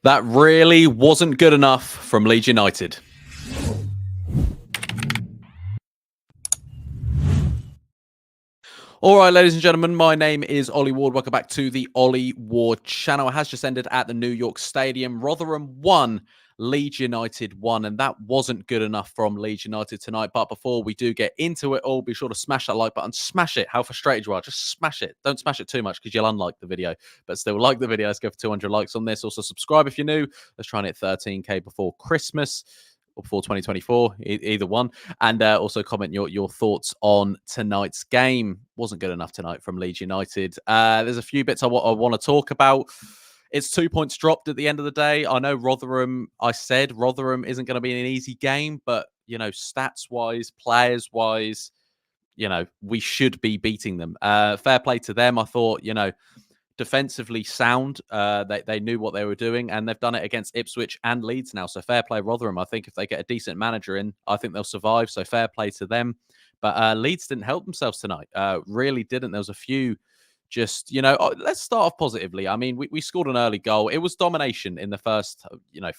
That really wasn't good enough from Leeds United. All right, ladies and gentlemen, my name is Ollie Ward. Welcome back to the Ollie Ward channel. It has just ended at the New York Stadium. Rotherham won, Leeds United won, and that wasn't good enough from Leeds United tonight. But before we do get into it all, be sure to smash that like button. Smash it. How frustrated you are. Just smash it. Don't smash it too much because you'll unlike the video. But still, like the video. Let's go for 200 likes on this. Also, subscribe if you're new. Let's try and hit 13K before Christmas. Or before 2024, either one. And also comment your thoughts on tonight's game. Wasn't good enough tonight from Leeds United. There's a few bits I want to talk about. It's 2 points dropped at the end of the day. I know Rotherham, I said Rotherham isn't going to be an easy game, but, stats-wise, players-wise, we should be beating them. Fair play to them. I thought, defensively sound. They knew what they were doing, and they've done it against Ipswich and Leeds now. So fair play, Rotherham. I think if they get a decent manager in, I think they'll survive. So fair play to them. But Leeds didn't help themselves tonight. Really didn't. There was a few let's start off positively. I mean, we scored an early goal. It was domination in the first,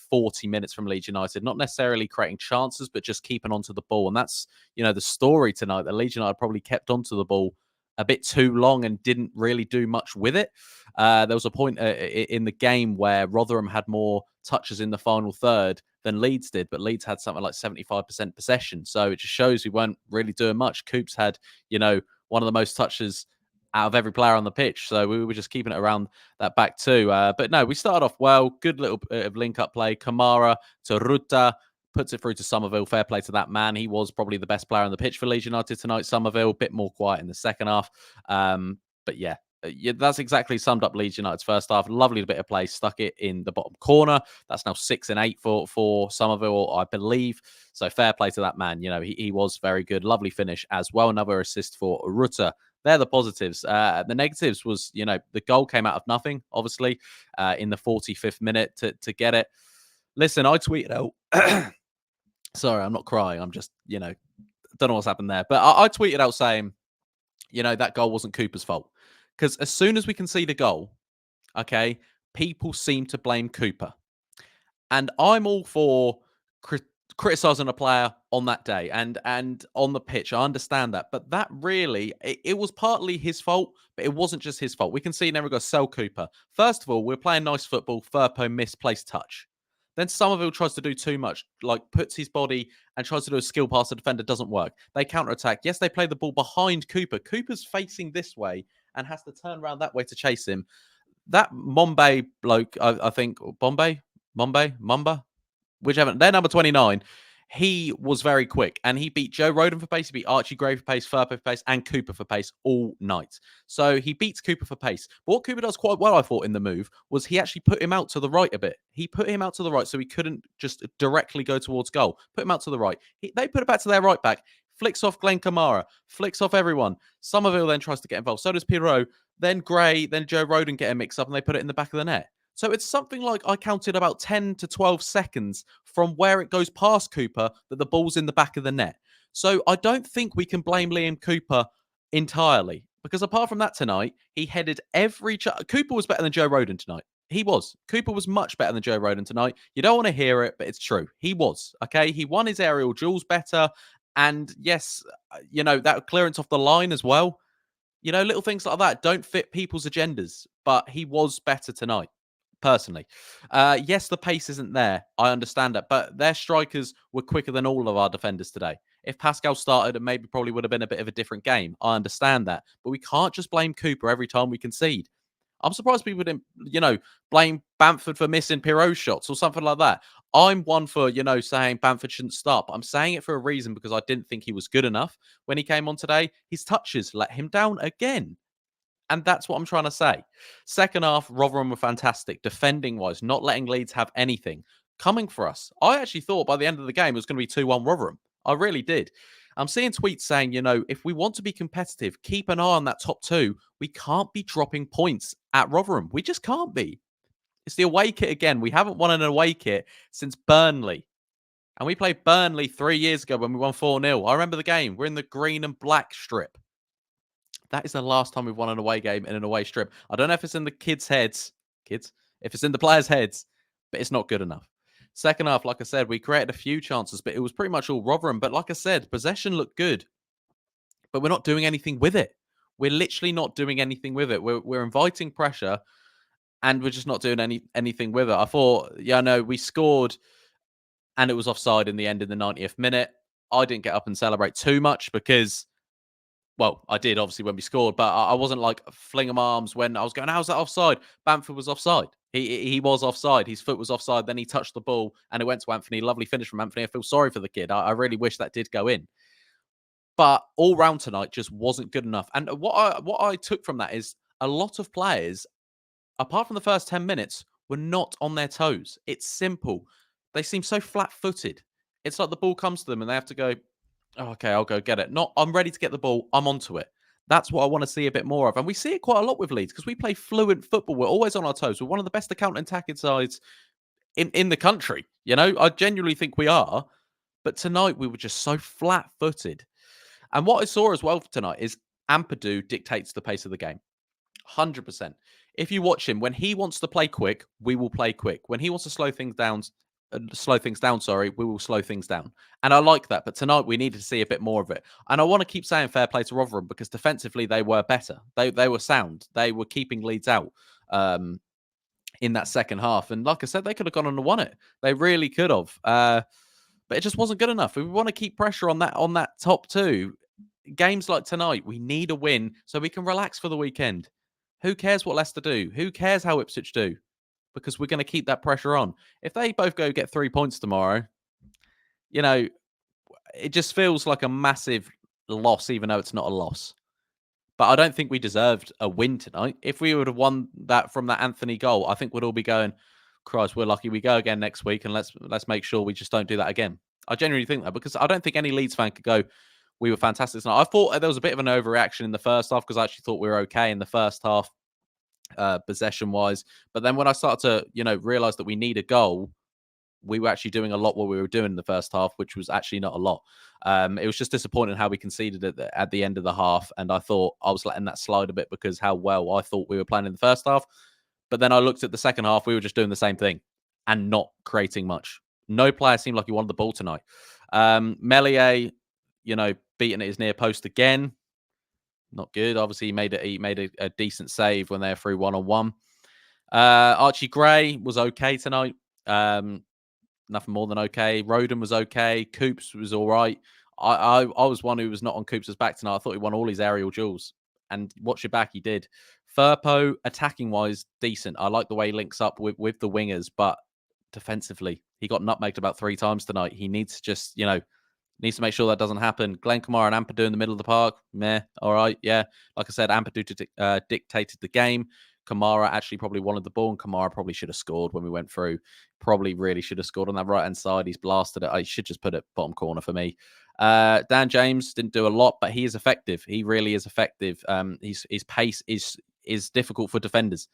40 minutes from Leeds United. Not necessarily creating chances, but just keeping onto the ball. And that's, the story tonight. That Leeds United probably kept onto the ball a bit too long and didn't really do much with it. There was a point in the game where Rotherham had more touches in the final third than Leeds did, but Leeds had something like 75% possession. So it just shows we weren't really doing much. Coops had, one of the most touches out of every player on the pitch. So we were just keeping it around that back two. But no, we started off well. Good little bit of link-up play. Kamara to Ruta. Puts it through to Summerville. Fair play to that man. He was probably the best player on the pitch for Leeds United tonight. Summerville, a bit more quiet in the second half. But yeah, that's exactly summed up Leeds United's first half. Lovely bit of play. Stuck it in the bottom corner. That's now 6 and 8 for Summerville, I believe. So fair play to that man. He was very good. Lovely finish as well. Another assist for Ruta. They're the positives. The negatives was, the goal came out of nothing, obviously, in the 45th minute to get it. Listen, I tweeted out... Sorry, I'm not crying. I'm just, don't know what's happened there. But I tweeted out saying, that goal wasn't Cooper's fault. Because as soon as we can see the goal, okay, people seem to blame Cooper. And I'm all for criticising a player on that day and on the pitch. I understand that. But that really, it was partly his fault, but it wasn't just his fault. We can see never go sell Cooper. First of all, we're playing nice football. Firpo misplaced touch. Then Summerville tries to do too much, like puts his body and tries to do a skill pass. The defender doesn't work. They counterattack. Yes, they play the ball behind Cooper. Cooper's facing this way and has to turn around that way to chase him. That Mombe bloke, I think, Mumba, whichever. They're number 29. He was very quick, and he beat Joe Roden for pace, he beat Archie Gray for pace, Farke for pace, and Cooper for pace all night. So he beats Cooper for pace. But what Cooper does quite well, I thought, in the move, was he actually put him out to the right a bit. He put him out to the right so he couldn't just directly go towards goal. Put him out to the right. They put it back to their right back. Flicks off Glenn Kamara. Flicks off everyone. Summerville then tries to get involved. So does Pirot. Then Gray, then Joe Roden get a mix-up, and they put it in the back of the net. So it's something like I counted about 10 to 12 seconds from where it goes past Cooper that the ball's in the back of the net. So I don't think we can blame Liam Cooper entirely. Because apart from that tonight, he headed every... Cooper was better than Joe Roden tonight. He was. Cooper was much better than Joe Roden tonight. You don't want to hear it, but it's true. He was, okay? He won his aerial duels better. And yes, that clearance off the line as well. Little things like that don't fit people's agendas. But he was better tonight. Personally, yes, the pace isn't there. I understand that, but their strikers were quicker than all of our defenders today. If Pascal started, it maybe probably would have been a bit of a different game. I understand that, but we can't just blame Cooper every time we concede. I'm surprised people didn't, blame Bamford for missing Pirot shots or something like that. I'm one for, saying Bamford shouldn't start, but I'm saying it for a reason because I didn't think he was good enough when he came on today. His touches let him down again. And that's what I'm trying to say. Second half, Rotherham were fantastic, defending-wise, not letting Leeds have anything. Coming for us. I actually thought by the end of the game it was going to be 2-1 Rotherham. I really did. I'm seeing tweets saying, if we want to be competitive, keep an eye on that top two. We can't be dropping points at Rotherham. We just can't be. It's the away kit again. We haven't won an away kit since Burnley. And we played Burnley 3 years ago when we won 4-0. I remember the game. We're in the green and black strip. That is the last time we've won an away game in an away strip. I don't know if it's in the kids' heads. If it's in the players' heads. but it's not good enough. Second half, like I said, we created a few chances, but it was pretty much all Rotherham. But like I said, possession looked good, but we're not doing anything with it. We're literally not doing anything with it. We're inviting pressure, and we're just not doing anything with it. I thought, yeah, no, we scored, and it was offside in the end in the 90th minute. I didn't get up and celebrate too much because, well, I did obviously when we scored, but I wasn't like flinging my arms when I was going, how's that offside? Bamford was offside. He was offside. His foot was offside. Then he touched the ball and it went to Anthony. Lovely finish from Anthony. I feel sorry for the kid. I really wish that did go in. But all round tonight just wasn't good enough. And what I took from that is a lot of players, apart from the first 10 minutes, were not on their toes. It's simple. They seem so flat footed. It's like the ball comes to them and they have to go, oh, okay, I'll go get it. Not, I'm ready to get the ball. I'm onto it. That's what I want to see a bit more of. And we see it quite a lot with Leeds because we play fluent football. We're always on our toes. We're one of the best counter-attacking sides in the country. You know, I genuinely think we are. But tonight we were just so flat-footed. And what I saw as well tonight is Ampadu dictates the pace of the game. 100%. If you watch him, when he wants to play quick, we will play quick. When he wants to slow things down, we will slow things down. And I like that. But tonight we needed to see a bit more of it. And I want to keep saying fair play to Rotherham because defensively they were better. They were sound. They were keeping Leeds out in that second half. And like I said, they could have gone on and won it. They really could have. But it just wasn't good enough. If we want to keep pressure on that top two, games like tonight, we need a win so we can relax for the weekend. Who cares what Leicester do? Who cares how Ipswich do? Because we're going to keep that pressure on. If they both go get 3 points tomorrow, you know, it just feels like a massive loss, even though it's not a loss. But I don't think we deserved a win tonight. If we would have won that from that Anthony goal, I think we'd all be going, Christ, we're lucky we go again next week, and let's make sure we just don't do that again. I genuinely think that because I don't think any Leeds fan could go, we were fantastic tonight. I thought there was a bit of an overreaction in the first half because I actually thought we were okay in the first half, possession-wise. But then when I started to, realise that we need a goal, we were actually doing a lot what we were doing in the first half, which was actually not a lot. It was just disappointing how we conceded at the end of the half. And I thought I was letting that slide a bit because how well I thought we were playing in the first half. But then I looked at the second half, we were just doing the same thing and not creating much. No player seemed like he wanted the ball tonight. Melier, beating at his near post again. Not good. Obviously, he made a decent save when they were through 1-on-1. Archie Gray was okay tonight. Nothing more than okay. Roden was okay. Coops was all right. I was one who was not on Coops' back tonight. I thought he won all his aerial duels. And watch your back, he did. Firpo, attacking-wise, decent. I like the way he links up with the wingers, but defensively, he got nutmegged about 3 times tonight. He needs to just, needs to make sure that doesn't happen. Glenn Kamara and Ampadu in the middle of the park, meh, all right, yeah. Like I said, Ampadu dictated the game. Kamara actually probably wanted the ball, and Kamara probably should have scored when we went through. Probably really should have scored on that right-hand side. He's blasted it. I should just put it bottom corner for me. Dan James didn't do a lot, but he is effective. He really is effective. His pace is difficult for defenders.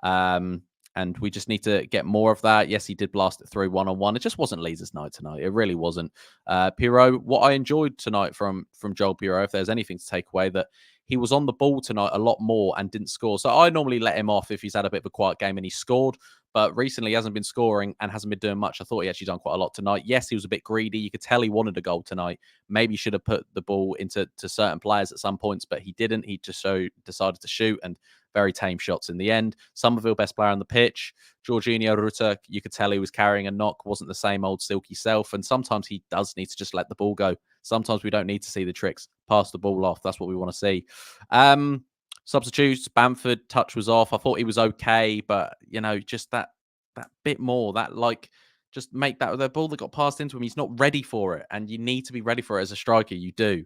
And we just need to get more of that. Yes, he did blast it through 1-on-1. It just wasn't Leeds' night tonight. It really wasn't. Pirot, what I enjoyed tonight from Joel Pirot, if there's anything to take away, that he was on the ball tonight a lot more and didn't score. So I normally let him off if he's had a bit of a quiet game and he scored. But recently he hasn't been scoring and hasn't been doing much. I thought he actually done quite a lot tonight. Yes, he was a bit greedy. You could tell he wanted a goal tonight. Maybe should have put the ball into certain players at some points, but he didn't. He just decided to shoot, and very tame shots in the end. Summerville, best player on the pitch. Jorginho Rutter, you could tell he was carrying a knock, wasn't the same old silky self. And sometimes he does need to just let the ball go. Sometimes we don't need to see the tricks. Pass the ball off. That's what we want to see. Substitutes, Bamford, touch was off. I thought he was okay, but, just that bit more, just make that the ball that got passed into him. He's not ready for it, and you need to be ready for it as a striker. You do.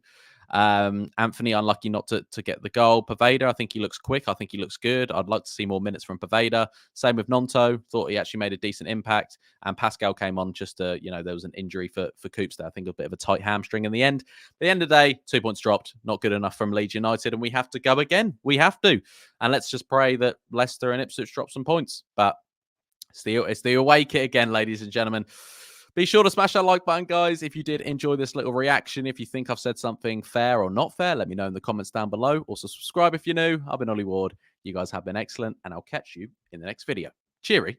Anthony, unlucky not to get the goal. Poveda, I think he looks quick. I think he looks good. I'd like to see more minutes from Poveda. Same with Nonto. Thought he actually made a decent impact. And Pascal came on just to, there was an injury for Coops there. I think a bit of a tight hamstring in the end. At the end of the day, 2 points dropped. Not good enough from Leeds United. And we have to go again. We have to. And let's just pray that Leicester and Ipswich drop some points. But it's the away kit again, ladies and gentlemen. Be sure to smash that like button, guys, if you did enjoy this little reaction. If you think I've said something fair or not fair, let me know in the comments down below. Also, subscribe if you're new. I've been Ollie Ward. You guys have been excellent, and I'll catch you in the next video. Cheery.